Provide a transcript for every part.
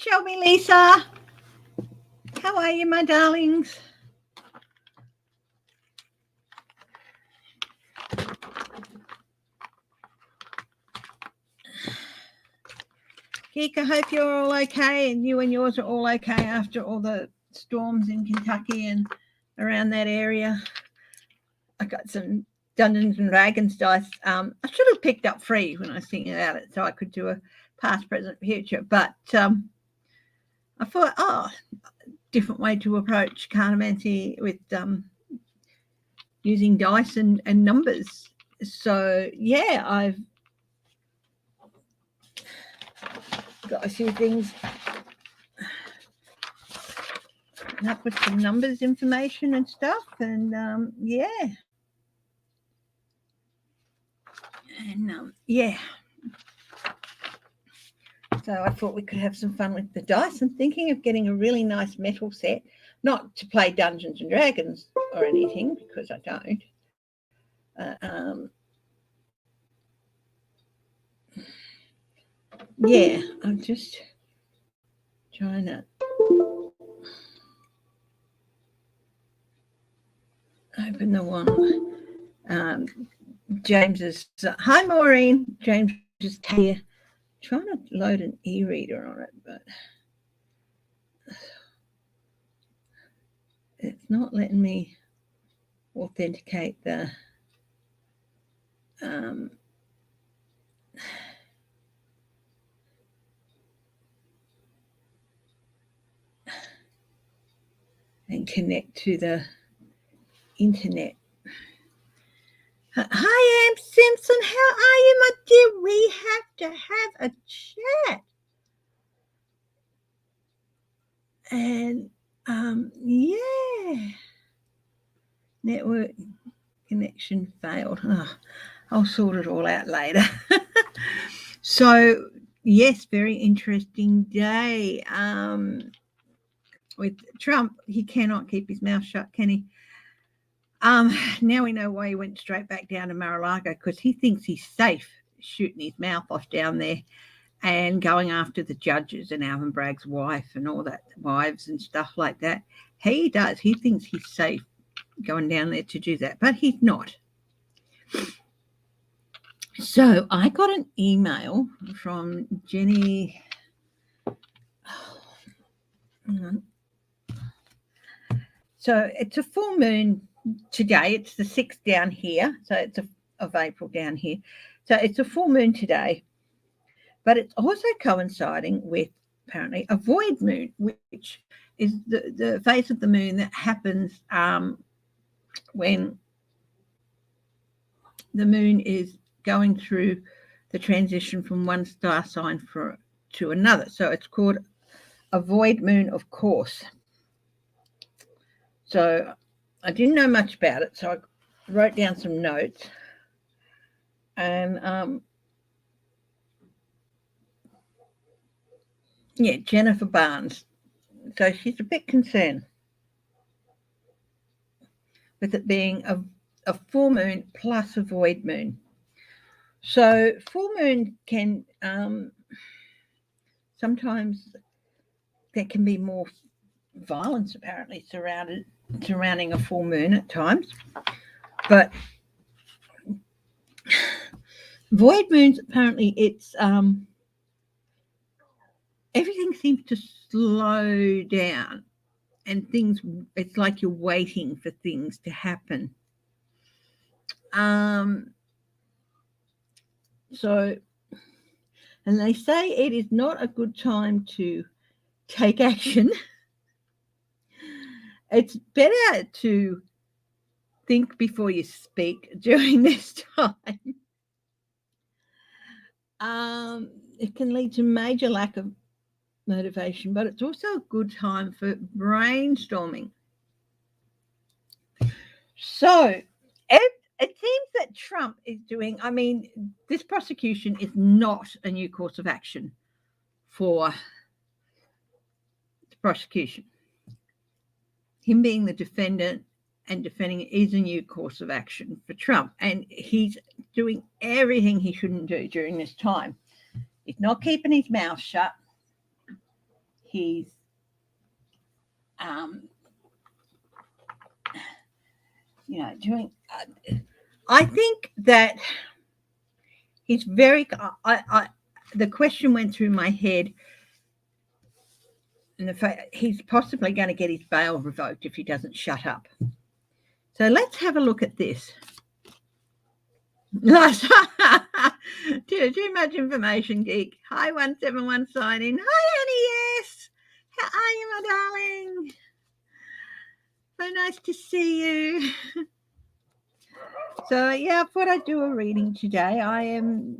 Shelby, Lisa. How are you, my darlings? Geek, I hope you're all okay and you and yours are all okay after all the storms in Kentucky and around that area. I got some Dungeons and Dragons dice. I should have picked up free when I was thinking about it so I could do a past, present, future. But I thought, different way to approach cartomancy with using dice and numbers. So, yeah, I've got a few things up with some numbers information and stuff, and yeah. So I thought we could have some fun with the dice. I'm thinking of getting a really nice metal set, not to play Dungeons and Dragons or anything, because I don't. Yeah, I'm just trying to open the one. James is hi, Maureen. James is here. Trying to load an e-reader on it, but it's not letting me authenticate the and connect to the internet. Hi, Am Simpson. How are you, my dear? We have to have a chat. And yeah, network connection failed. I'll sort it all out later. So yes, very interesting day. With Trump, he cannot keep his mouth shut, can he? Now we know why he went straight back down to Mar-a-Lago, because he thinks he's safe shooting his mouth off down there and going after the judges and Alvin Bragg's wife and all that, wives and stuff like that. He does. He thinks he's safe going down there to do that, but he's not. So I got an email from Jenny. So it's a full moon today. It's the 6th down here. So it's of April down here. So it's a full moon today. But it's also coinciding with apparently a void moon, which is the phase of the moon that happens when the moon is going through the transition from one star sign to another. So it's called a void moon, of course. So I didn't know much about it, so I wrote down some notes. And yeah, Jennifer Barnes. So she's a bit concerned with it being a full moon plus a void moon. So full moon can sometimes there can be more violence apparently surrounding a full moon at times, but void moons apparently it's everything seems to slow down and it's like you're waiting for things to happen. So, and they say it is not a good time to take action. It's better to think before you speak during this time. It can lead to major lack of motivation, but it's also a good time for brainstorming. So it seems that Trump is doing, this prosecution is not a new course of action for the prosecution. Him being the defendant and defending it is a new course of action for Trump. And he's doing everything he shouldn't do during this time. He's not keeping his mouth shut. he's doing. I think that he's very. The question went through my head, and he's possibly going to get his bail revoked if he doesn't shut up. So let's have a look at this. Too much information, geek. Hi, 171 sign in. Hi, Annie. Yes. How are you, my darling? So nice to see you. So yeah, I thought I'd do a reading today. I am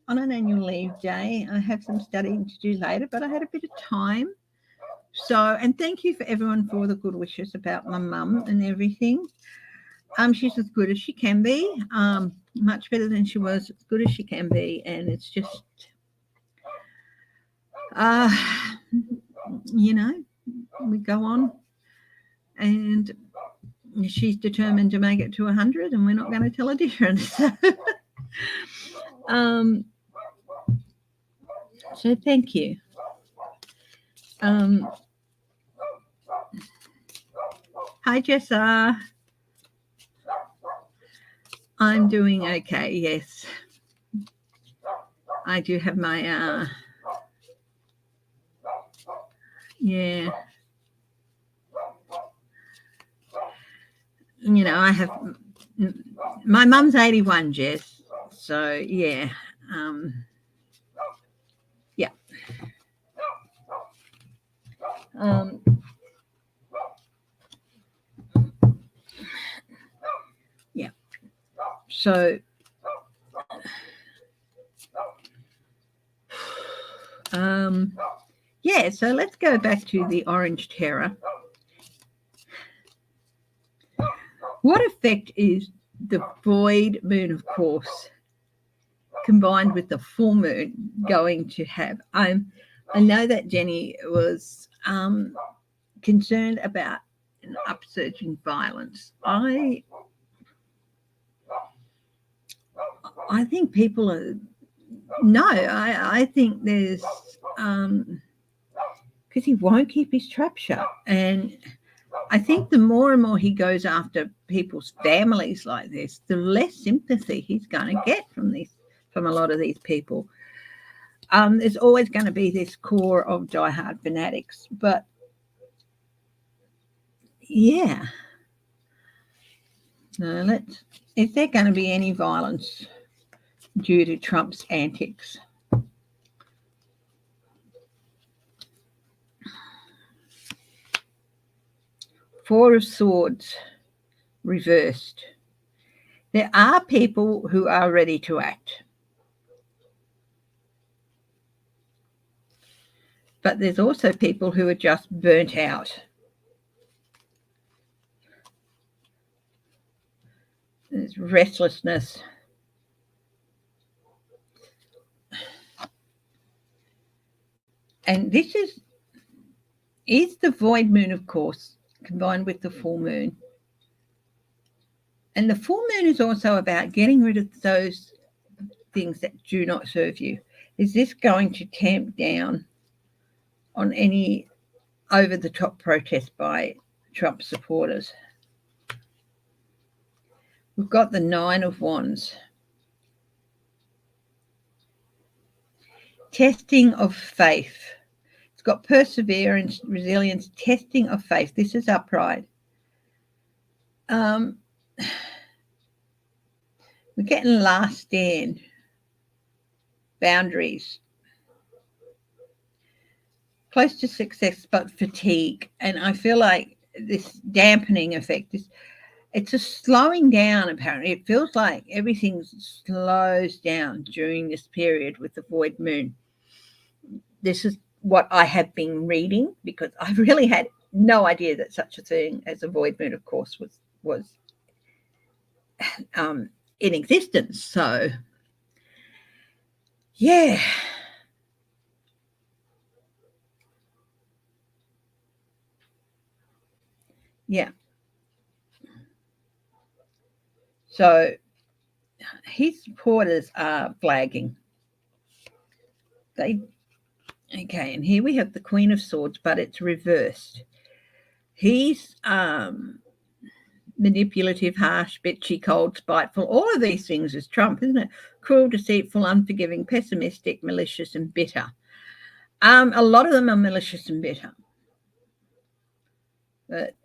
on an annual leave day. I have some studying to do later, but I had a bit of time. So, and thank you for everyone for the good wishes about my mum and everything. She's as good as she can be, much better than she was, as good as she can be. And it's just, we go on, and she's determined to make it to 100, and we're not going to tell her different. So thank you. Hi, Jessa. I'm doing okay, yes. I do have my, yeah. I have, my mum's 81, Jess. So, yeah. Yeah. Yeah. So, yeah, so let's go back to the orange terror. What effect is the void moon, of course, combined with the full moon going to have? I know that Jenny was concerned about an upsurge in violence. I think people are, no, I think there's, because he won't keep his trap shut. And I think the more and more he goes after people's families like this, the less sympathy he's going to get from a lot of these people. There's always going to be this core of diehard fanatics, but yeah. Now is there going to be any violence due to Trump's antics? Four of Swords reversed. There are people who are ready to act, but there's also people who are just burnt out. There's restlessness. And this is the void moon, of course, combined with the full moon. And the full moon is also about getting rid of those things that do not serve you. Is this going to tamp down on any over-the-top protest by Trump supporters? We've got the 9 of Wands. Testing of faith. It's got perseverance, resilience, testing of faith. This is our pride. We're getting last stand, boundaries, close to success, but fatigue. And I feel like this dampening effect, it's a slowing down, apparently. It feels like everything slows down during this period with the void moon. This is what I have been reading, because I really had no idea that such a thing as a void moon, of course, was in existence. So, yeah. Yeah. So his supporters are flagging. Okay, and here we have the Queen of Swords, but it's reversed. He's manipulative, harsh, bitchy, cold, spiteful. All of these things is Trump, isn't it? Cruel, deceitful, unforgiving, pessimistic, malicious, and bitter. A lot of them are malicious and bitter. But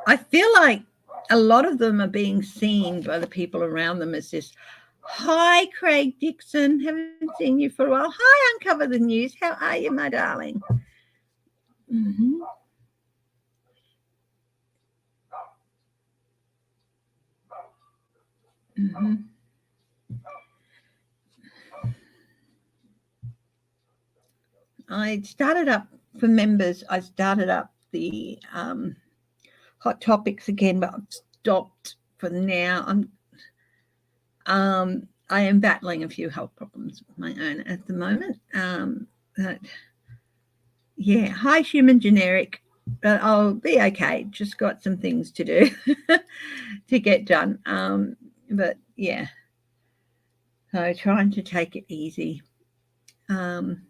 I feel like a lot of them are being seen by the people around them as this, hi, Craig Dixon, haven't seen you for a while. Hi, Uncover the News. How are you, my darling? Mm-hmm. Mm-hmm. I started up for members. I started up the hot topics again, but I've stopped for now. I am battling a few health problems of my own at the moment. But yeah, hi, human generic. But I'll be okay. Just got some things to do to get done. But yeah, so trying to take it easy. I'm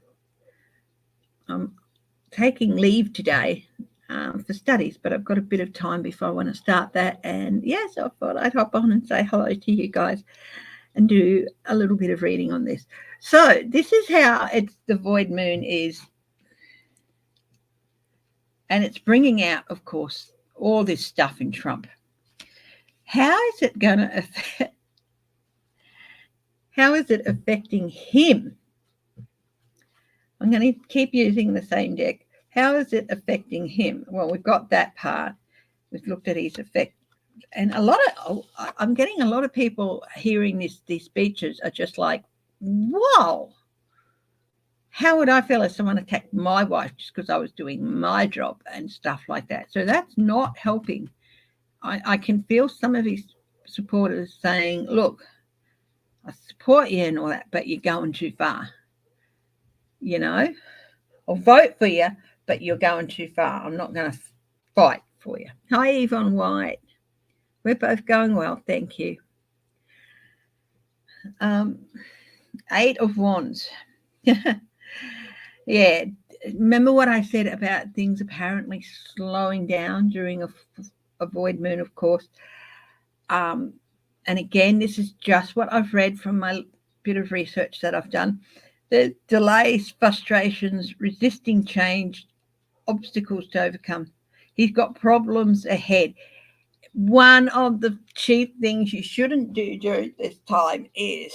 taking leave today for studies, but I've got a bit of time before I want to start that. And yes, I thought I'd hop on and say hello to you guys and do a little bit of reading on this. So this is how the void moon is. And it's bringing out, of course, all this stuff in Trump. How is it going to affect? How is it affecting him? I'm going to keep using the same deck. How is it affecting him? Well, we've got that part. We've looked at his effect. And I'm getting a lot of people hearing these speeches are just like, wow, how would I feel if someone attacked my wife just because I was doing my job and stuff like that? So that's not helping. I can feel some of his supporters saying, look, I support you and all that, but you're going too far. You know, I'll vote for you, but you're going too far. I'm not going to fight for you. Hi, Yvonne White. We're both going well, thank you. 8 of Wands. Yeah, remember what I said about things apparently slowing down during a void moon, of course. And again, this is just what I've read from my bit of research that I've done. The delays, frustrations, resisting change, obstacles to overcome. He's got problems ahead. One of the chief things you shouldn't do during this time is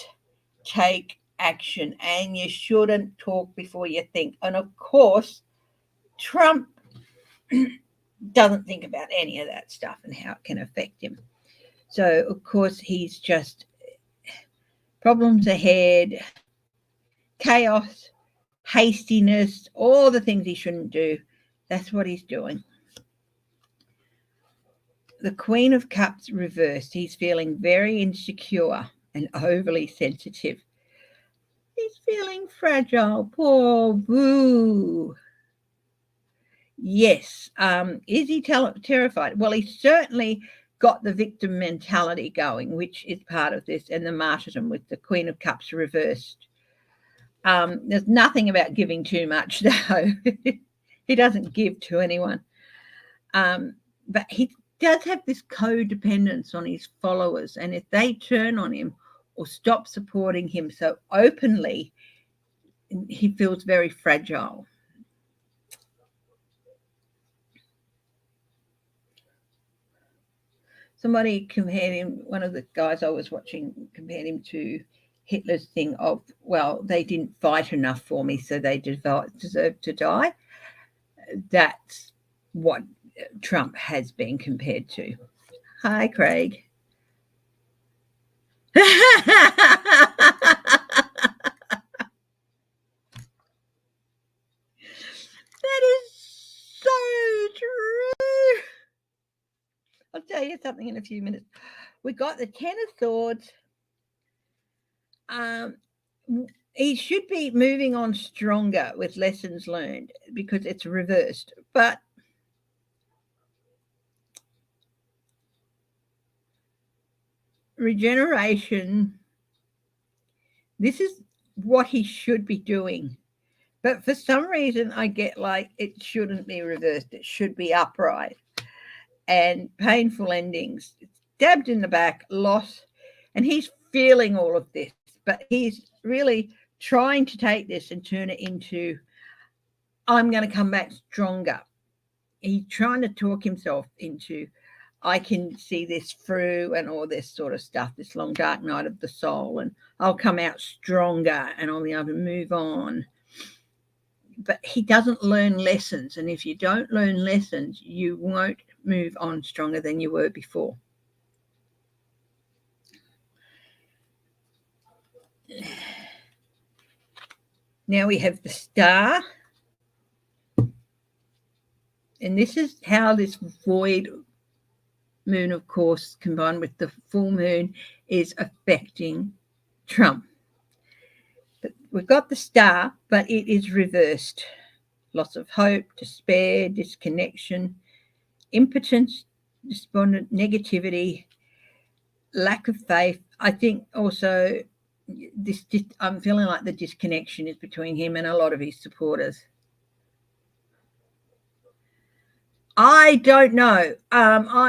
take action, and you shouldn't talk before you think. And of course, Trump doesn't think about any of that stuff and how it can affect him. So, of course, he's just problems ahead, chaos, hastiness, all the things he shouldn't do. That's what he's doing. The Queen of Cups reversed. He's feeling very insecure and overly sensitive. He's feeling fragile. Poor boo. Yes. Is he terrified? Well, he's certainly got the victim mentality going, which is part of this, and the martyrdom with the Queen of Cups reversed. There's nothing about giving too much, though. He doesn't give to anyone. But he does have this codependence on his followers, and if they turn on him or stop supporting him so openly, he feels very fragile. Somebody compared him, one of the guys I was watching compared him to Hitler's thing of, well, they didn't fight enough for me, so they deserve to die. That's what Trump has been compared to. Hi, Craig. That is so true. I'll tell you something in a few minutes. We got the 10 of Swords. He should be moving on stronger with lessons learned because it's reversed. But regeneration, this is what he should be doing. But for some reason, I get like it shouldn't be reversed. It should be upright. And painful endings, stabbed in the back, loss. And he's feeling all of this, but he's really trying to take this and turn it into, I'm going to come back stronger. He's trying to talk himself into, I can see this through and all this sort of stuff, this long dark night of the soul, and I'll come out stronger and I'll be able to move on. But he doesn't learn lessons. And if you don't learn lessons, you won't move on stronger than you were before. Now we have the star. And this is how this void moon, of course, combined with the full moon, is affecting Trump. But we've got the star, but it is reversed. Loss of hope, despair, disconnection, impotence, despondent, negativity, lack of faith. I think also I'm feeling like the disconnection is between him and a lot of his supporters. I don't know. I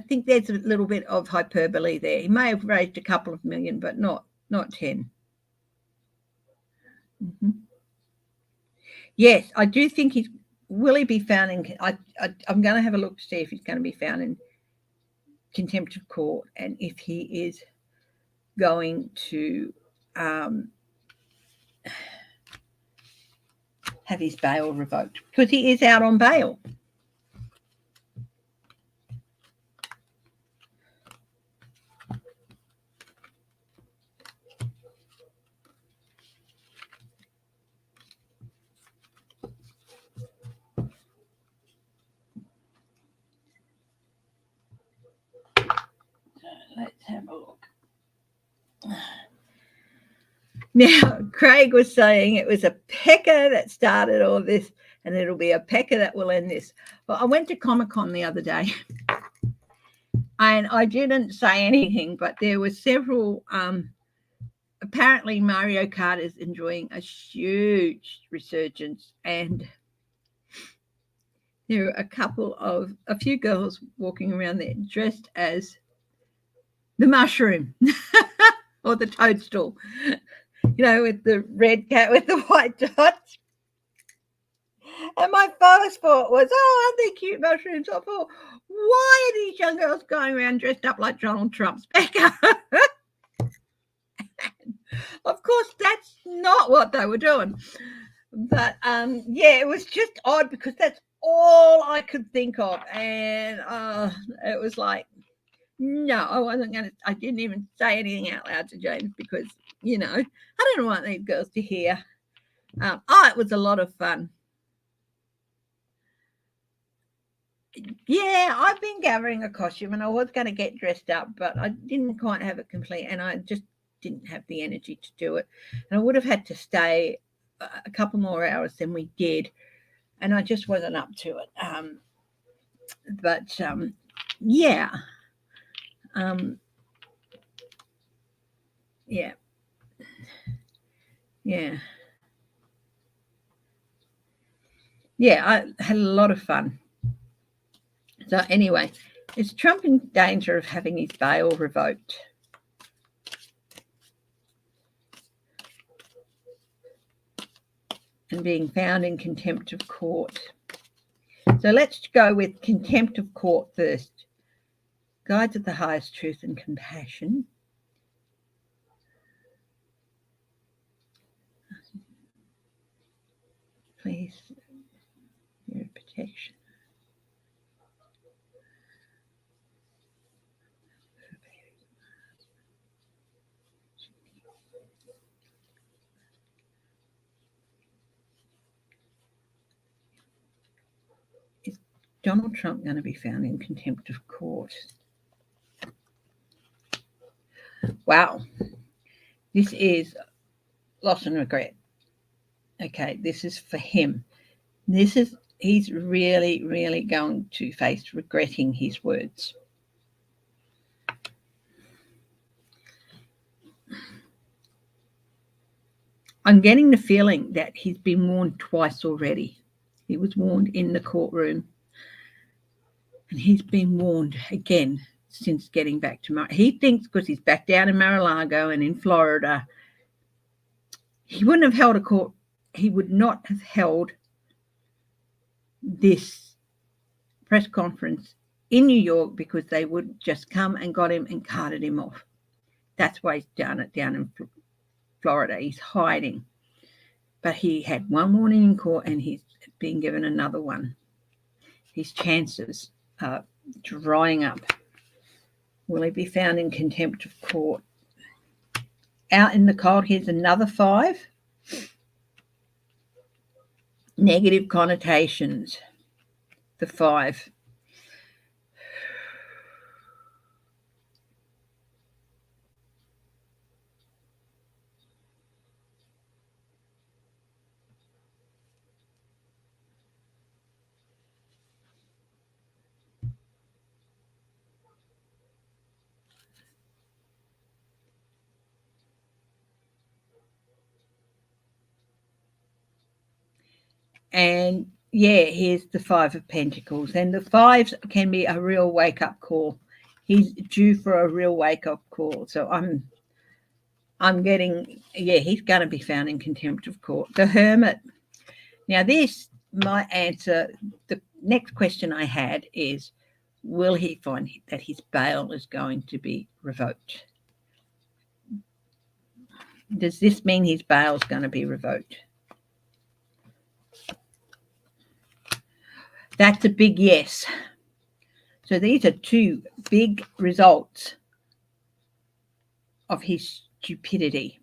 think there's a little bit of hyperbole there. He may have raised a couple of million, but not 10. Mm-hmm. Yes, I do think will he be found in, I'm going to have a look to see if he's going to be found in contempt of court and if he is going to have his bail revoked, because he is out on bail. Let's have a look. Now, Craig was saying it was a pecker that started all this, and it'll be a pecker that will end this. Well, I went to Comic-Con the other day, and I didn't say anything, but there were several. Apparently, Mario Kart is enjoying a huge resurgence, and there are a few girls walking around there dressed as the mushroom or the toadstool, with the red cat with the white dots. And my first thought was, oh, aren't they cute mushrooms? I thought, why are these young girls going around dressed up like Donald Trump's pecker? Of course, that's not what they were doing. But, it was just odd because that's all I could think of. And it was like, no, I didn't even say anything out loud to James because, I didn't want these girls to hear. It was a lot of fun. Yeah, I've been gathering a costume and I was going to get dressed up, but I didn't quite have it complete and I just didn't have the energy to do it. And I would have had to stay a couple more hours than we did, and I just wasn't up to it. Yeah. Yeah. Yeah. Yeah, I had a lot of fun. So anyway, is Trump in danger of having his bail revoked? And being found in contempt of court. So let's go with contempt of court first. Guides of the highest truth and compassion. Please, your protection. Is Donald Trump going to be found in contempt of court? Wow. This is loss and regret. Okay, this is for him. This is he's really, really going to face regretting his words. I'm getting the feeling that he's been warned twice already. He was warned in the courtroom, and he's been warned again since getting back to He thinks because he's back down in Mar-a-Lago and in Florida, he wouldn't have held a court. He would not have held this press conference in New York because they would just come and got him and carted him off. That's why he's down in Florida. He's hiding. But he had one warning in court and he's been given another one. His chances are drying up. Will he be found in contempt of court? Out in the cold, here's another 5. Negative connotations. The 5. And yeah, here's the 5 of Pentacles. And the 5s can be a real wake-up call. He's due for a real wake-up call. So I'm getting, yeah, he's going to be found in contempt of court. The Hermit. Now this, my answer, the next question I had is, will he find that his bail is going to be revoked? Does this mean his bail is going to be revoked? That's a big yes. So these are 2 big results of his stupidity.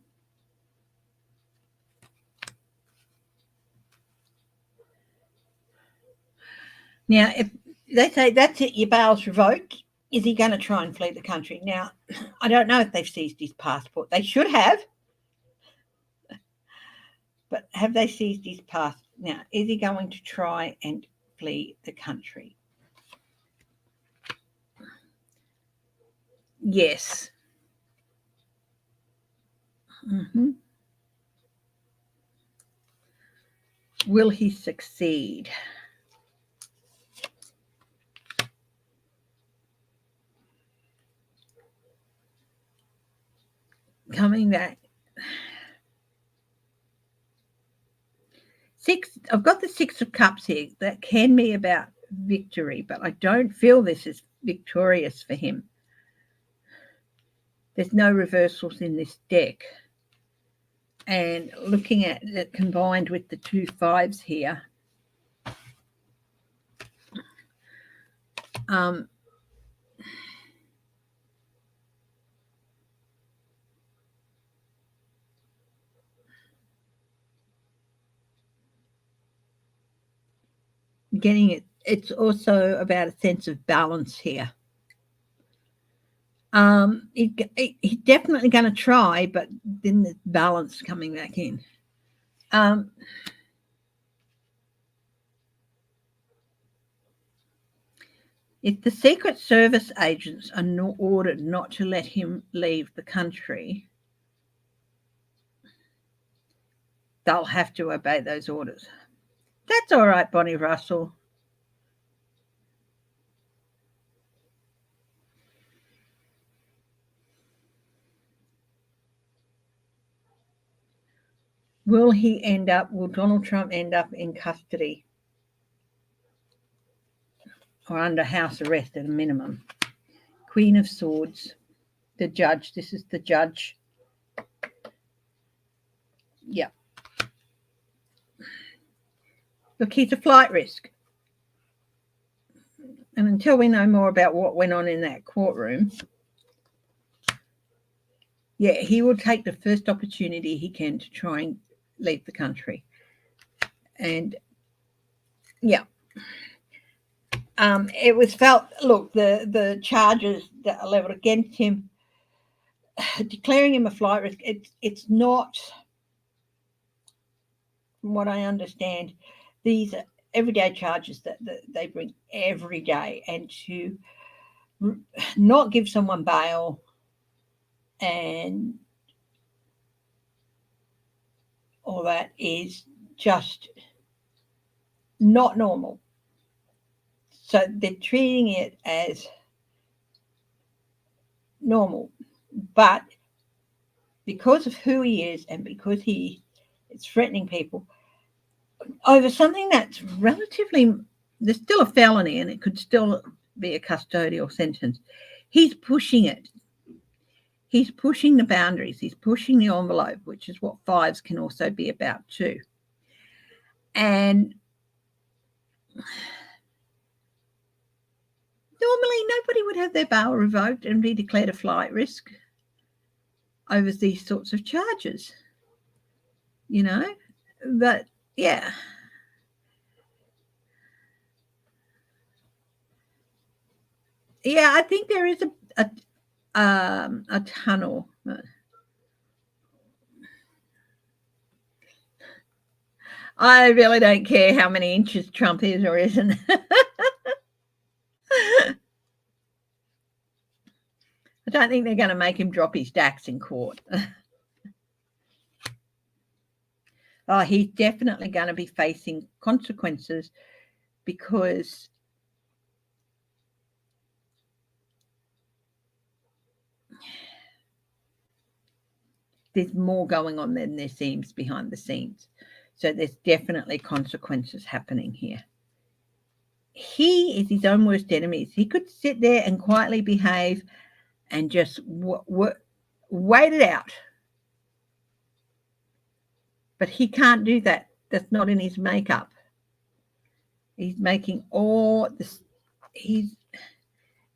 Now, if they say that's it, your bail's revoked, is he going to try and flee the country? Now, I don't know if they've seized his passport. They should have. But have they seized his passport? Now, is he going to try and flee the country? Yes. Will he succeed? Coming back. 6, I've got the 6 of Cups here. That can be about victory, but I don't feel this is victorious for him. There's no reversals in this deck. And looking at it combined with the 2 5s here, getting it, it's also about a sense of balance here. He's definitely going to try, but then the balance coming back in. If the Secret Service agents are ordered not to let him leave the country, they'll have to obey those orders. That's all right, Bonnie Russell. Will Donald Trump end up in custody or under house arrest at a minimum? Queen of Swords, the judge. This is the judge. Yeah. Look, he's a flight risk. And until we know more about what went on in that courtroom, yeah, he will take the first opportunity he can to try and leave the country. And yeah, it was felt, look, the charges that are leveled against him, declaring him a flight risk, it's not, from what I understand, these everyday charges that they bring every day, and to not give someone bail and all that is just not normal. So they're treating it as normal, but because of who he is and because he is threatening people over something that's relatively, there's still a felony and it could still be a custodial sentence, he's pushing it. He's pushing the boundaries. He's pushing the envelope, which is what fives can also be about too. And normally nobody would have their bail revoked and be declared a flight risk over these sorts of charges, you know. But yeah, I think there is a tunnel. I really don't care how many inches Trump is or isn't. I don't think they're going to make him drop his DAX in court. Oh, he's definitely going to be facing consequences because there's more going on than there seems behind the scenes. So there's definitely consequences happening here. He is his own worst enemy. He could sit there and quietly behave and just wait it out. But he can't do that. That's not in his makeup. He's making all this. Here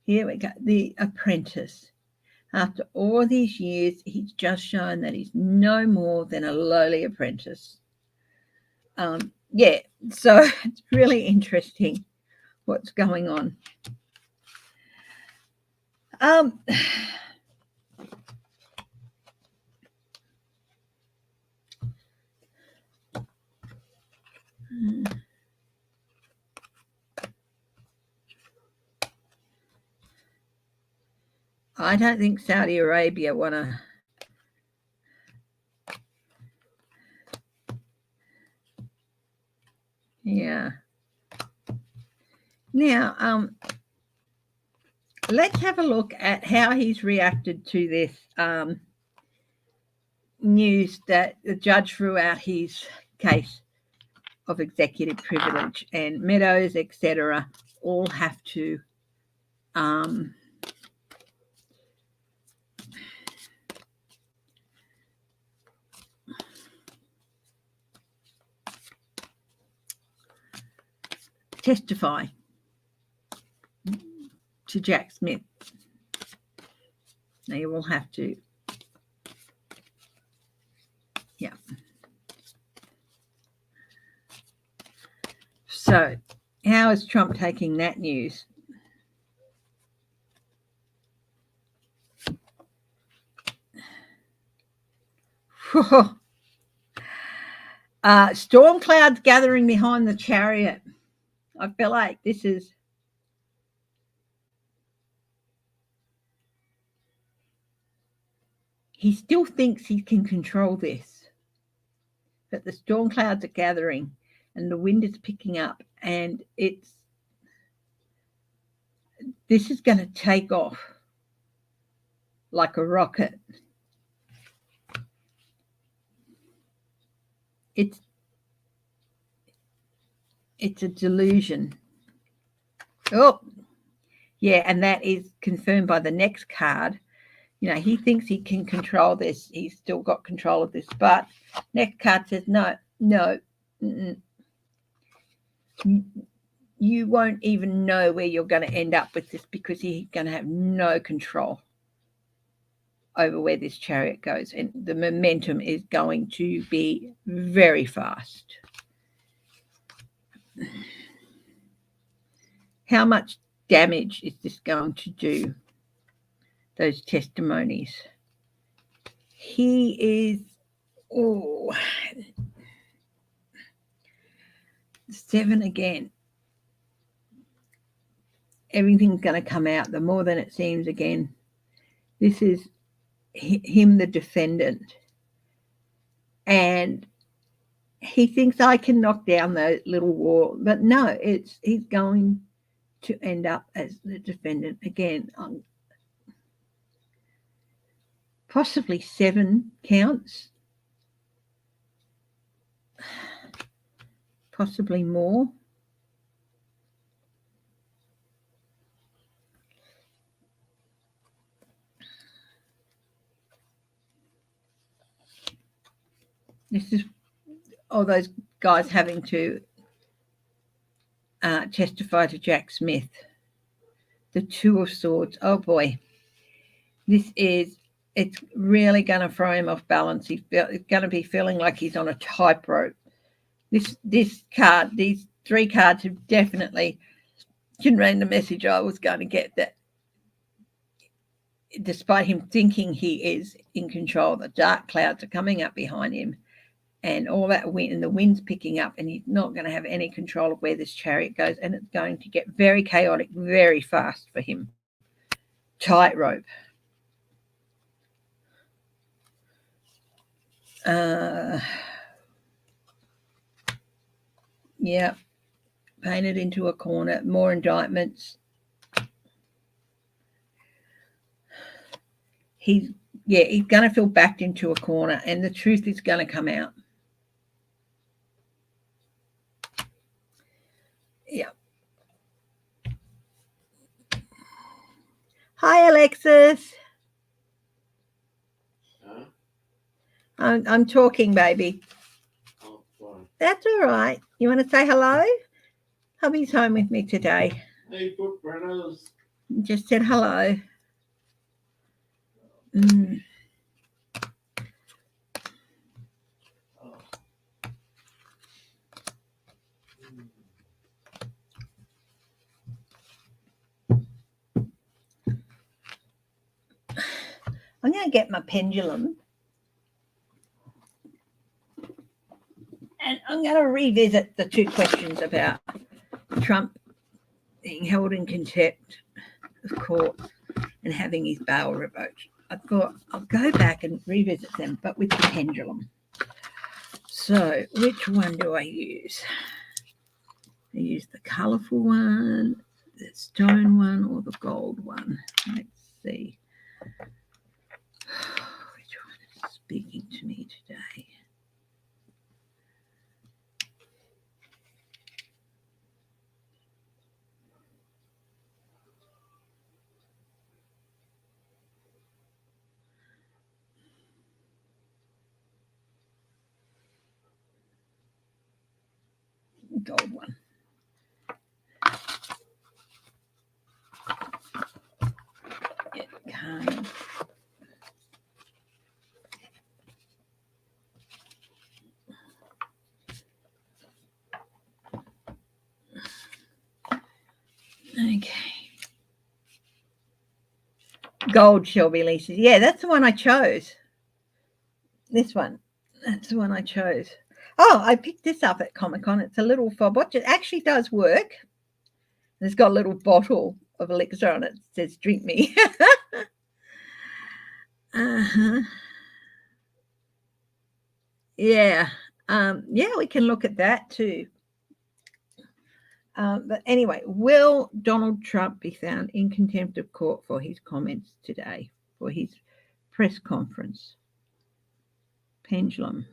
we go. The Apprentice. After all these years, he's just shown that he's no more than a lowly apprentice. Yeah, so it's really interesting what's going on. I don't think Saudi Arabia want to. Yeah. Now, let's have a look at how he's reacted to this news that the judge threw out his case of executive privilege, and Meadows, etc., all have to testify to Jack Smith. Now you will have to, yeah. So how is Trump taking that news? Storm clouds gathering behind the chariot. I feel like this is he still thinks he can control this, but the storm clouds are gathering and the wind is picking up, and this is going to take off like a rocket. It's a delusion. Oh, yeah, and that is confirmed by the next card. You know, he thinks he can control this. He's still got control of this, but next card says no. You won't even know where you're going to end up with this because he's going to have no control over where this chariot goes, and the momentum is going to be very fast. How much damage is this going to do? Those testimonies. He is, 7 again. Everything's going to come out. The more than it seems again. This is him, the defendant. And he thinks I can knock down the little wall. But no, he's going to end up as the defendant again. Possibly 7 counts. Possibly more. This is all those guys having to testify to Jack Smith. The 2 of Swords. Oh boy. It's really going to throw him off balance. He's going to be feeling like he's on a tightrope. This card, these 3 cards have definitely conveyed the message I was going to get, that despite him thinking he is in control, the dark clouds are coming up behind him and all that wind, and the wind's picking up, and he's not going to have any control of where this chariot goes, and it's going to get very chaotic very fast for him. Tightrope. Yeah, painted into a corner, more indictments. He's going to feel backed into a corner, and the truth is going to come out. Yeah. Hi, Alexis. Huh? I'm talking, baby. Oh, sorry. That's all right. You want to say hello? Hubby's home with me today. Hey, good brothers. Just said hello. I'm going to get my pendulum and I'm going to revisit the 2 questions about Trump being held in contempt of court and having his bail revoked. I thought I'll go back and revisit them, but with the pendulum. So which one do I use? I use the colourful one, the stone one, or the gold one? Let's see. Which one is speaking to me today? Gold one. It can't. Okay. Gold Shelby Leases. Yeah, that's the one I chose. This one. That's the one I chose. Oh, I picked this up at Comic-Con. It's a little fob watch. It actually does work. It's got a little bottle of elixir on it. It says, drink me. Uh-huh. Yeah. Yeah, we can look at that too. But anyway, will Donald Trump be found in contempt of court for his comments today, for his press conference? Pendulum.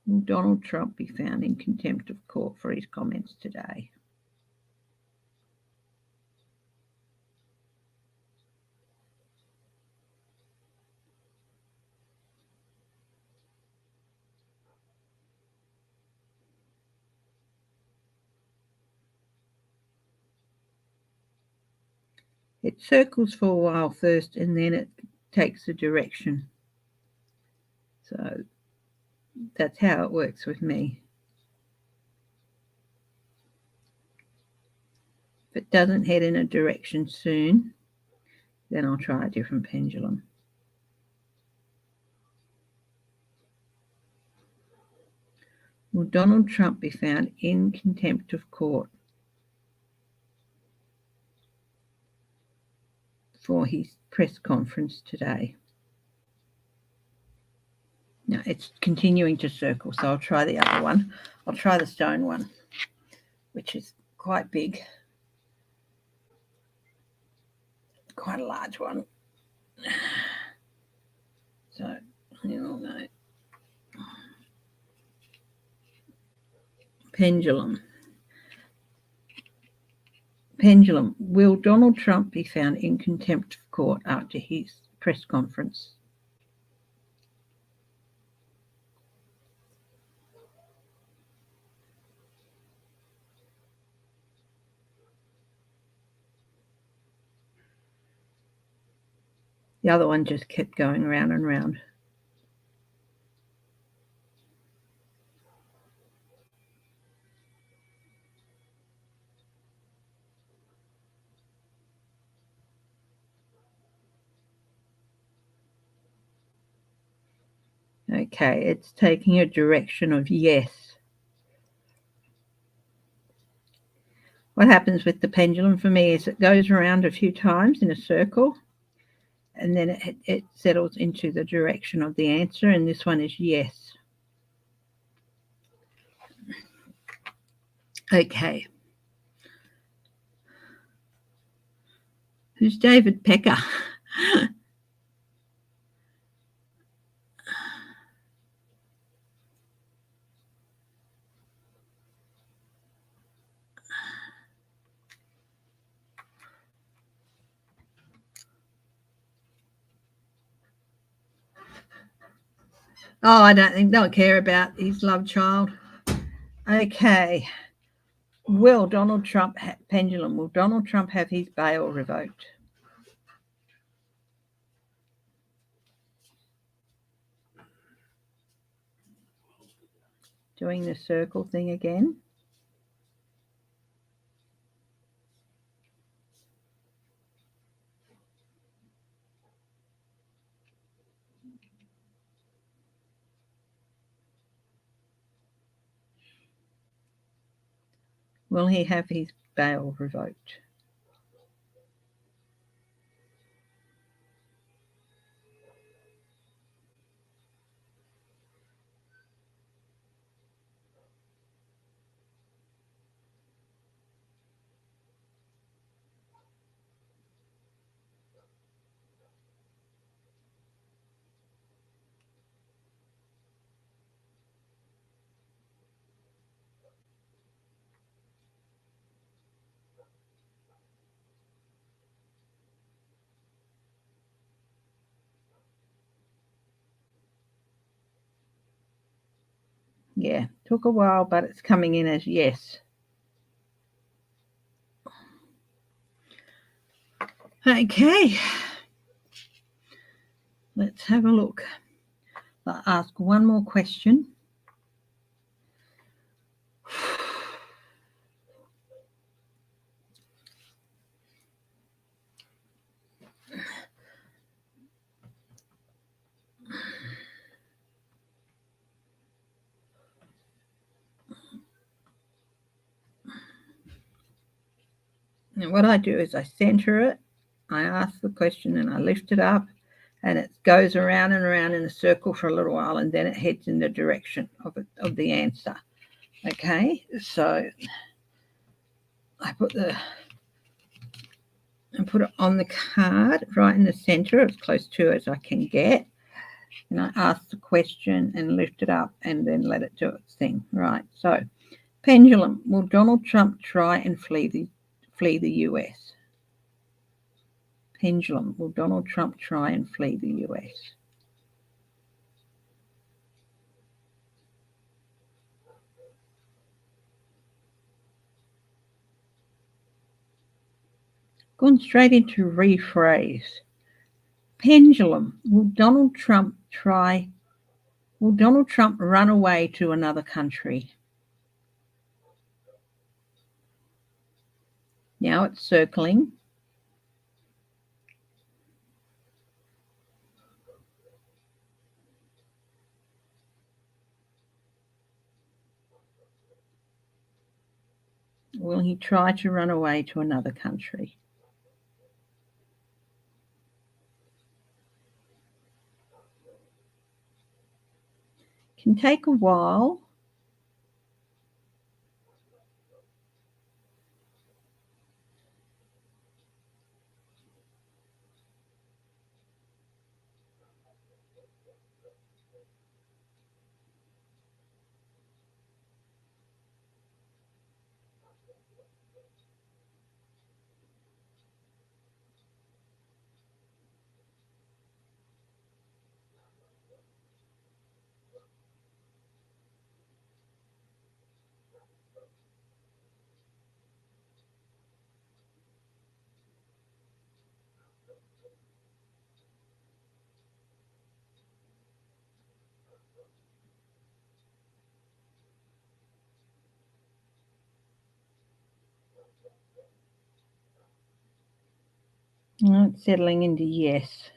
Will Donald Trump be found in contempt of court for his comments today? It circles for a while first and then it takes a direction. So that's how it works with me. If it doesn't head in a direction soon, then I'll try a different pendulum. will Donald Trump be found in contempt of court for his press conference today? Now it's continuing to circle, so I'll try the other one. I'll try the stone one, which is quite big, quite a large one. So, you'll know. Pendulum. Pendulum. Will Donald Trump be found in contempt of court after his press conference? The other one just kept going round and round. Okay, it's taking a direction of yes. What happens with the pendulum for me is it goes around a few times in a circle, and then it settles into the direction of the answer, and this one is yes. Okay. Who's David Pecker? Oh, I don't care about his love child. Okay. Will Donald Trump, pendulum, will Donald Trump have his bail revoked? Doing the circle thing again. Will he have his bail revoked? Yeah, took a while, but it's coming in as yes. Okay, let's have a look. I'll ask one more question. And what I do is I center it, I ask the question and I lift it up, and it goes around and around in a circle for a little while, and then it heads in the direction of the answer. Okay, so I put it on the card right in the center, as close to as I can get, and I ask the question and lift it up and then let it do its thing. Right, so pendulum, will Donald Trump try and flee the US? Pendulum, will Donald Trump try and flee the US? Gone straight into rephrase. Pendulum, will Donald Trump run away to another country? Now it's circling. Will he try to run away to another country? Can take a while. It's settling into yes.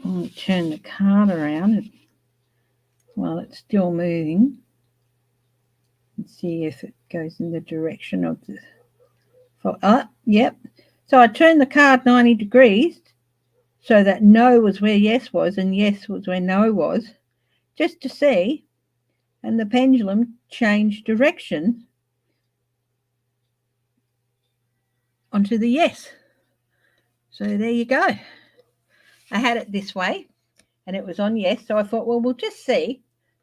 I'll turn the card around while it's still moving and see if it goes in the direction of the. Yep. So I turned the card 90 degrees so that no was where yes was and yes was where no was, just to see. And the pendulum changed direction onto the yes. So there you go. I had it this way and it was on yes. So I thought, well, we'll just see.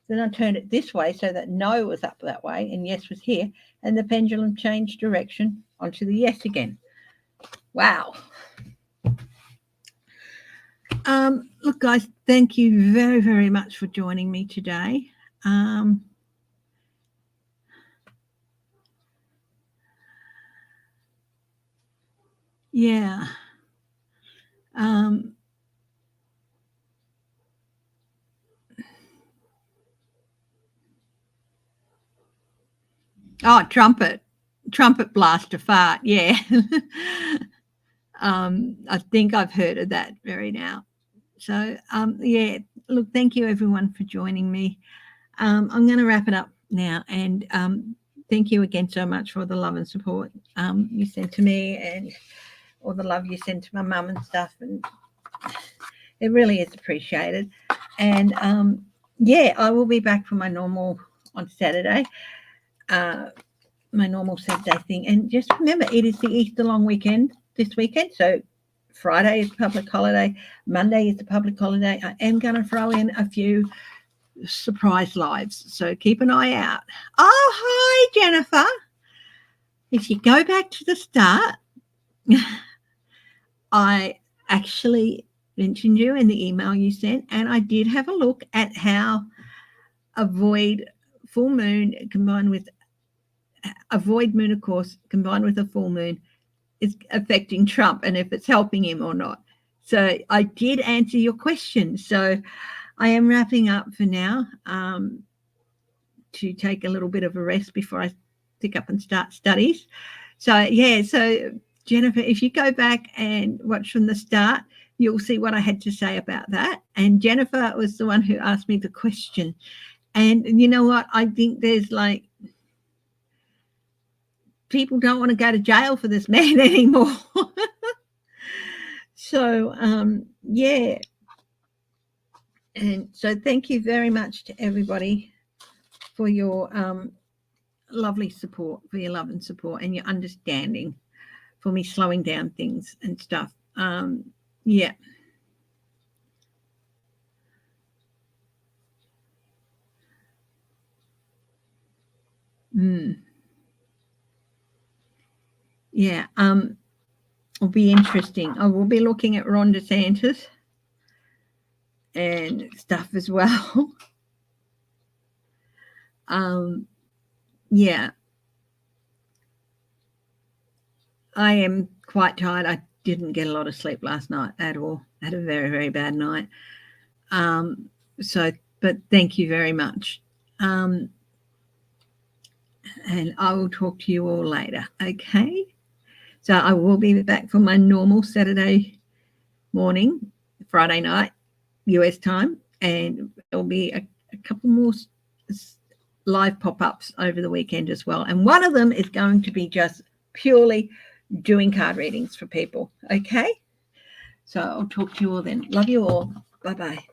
Then I turned it this way so that no was up that way and yes was here. And the pendulum changed direction onto the yes again. Wow. Look, guys, thank you very, very much for joining me today. Yeah. Oh, trumpet blaster fart. Yeah. I think I've heard of that very now. So, yeah, look, thank you everyone for joining me. I'm going to wrap it up now. And thank you again so much for the love and support you sent to me and all the love you sent to my mum and stuff. And it really is appreciated. And yeah, I will be back for my normal on Saturday. My normal Saturday thing. And just remember, it is the Easter long weekend this weekend. So Friday is public holiday. Monday is the public holiday. I am going to throw in a few surprise lives. So keep an eye out. Oh, hi, Jennifer. If you go back to the start, I actually mentioned you in the email you sent, and I did have a look at how a void full moon combined with a void moon, of course, combined with a full moon is affecting Trump and if it's helping him or not. So I did answer your question. So I am wrapping up for now to take a little bit of a rest before I pick up and start studies. So, yeah, so Jennifer, if you go back and watch from the start, you'll see what I had to say about that. And Jennifer was the one who asked me the question. And you know what? I think there's like, people don't want to go to jail for this man anymore. So, yeah. And so thank you very much to everybody for your lovely support, for your love and support and your understanding for me slowing down things and stuff. Yeah. Yeah. It'll be interesting. I will be looking at Ron DeSantis and stuff as well. Yeah. I am quite tired. I didn't get a lot of sleep last night at all. I had a very, very bad night. So, but thank you very much. And I will talk to you all later. Okay. So I will be back for my normal Saturday morning, Friday night, US time, and there'll be a couple more live pop-ups over the weekend as well. And one of them is going to be just purely doing card readings for people. Okay. So I'll talk to you all then. Love you all. Bye-bye.